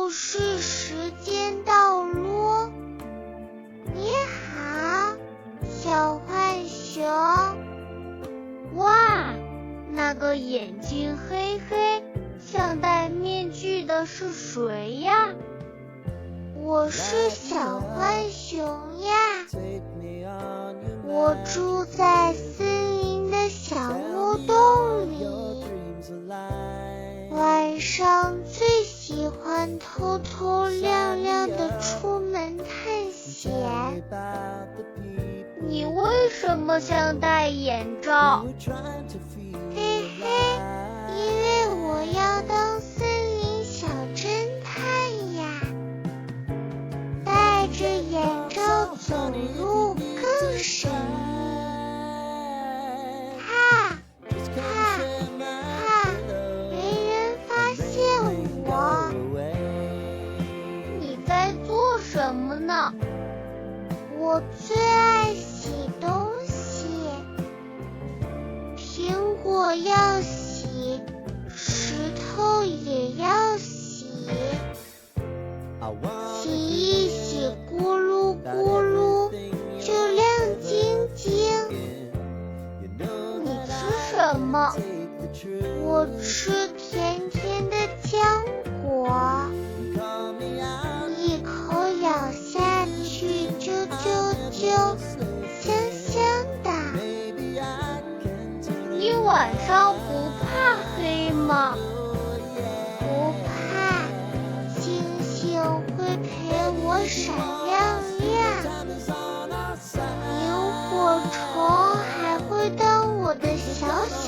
故事时间到咯。你好，小浣熊。哇，那个眼睛黑黑像戴面具的是谁呀？我是小浣熊呀，我住在森林的小木洞里，晚上最喜欢偷偷亮亮的出门探险。你为什么想戴眼罩？嘿嘿，因为我要当森林小侦探呀，戴着眼罩走路更神秘。哈哈哈，没人发现我。你在做什么呢？我最爱洗东西，苹果要洗，石头也要洗，洗一洗咕噜咕噜就亮晶晶。你吃什么？我吃甜甜的浆果，一口咬下去啾啾啾，香香的。你晚上不怕黑吗？不怕，星星会陪我闪亮亮，萤火虫还会当我的小小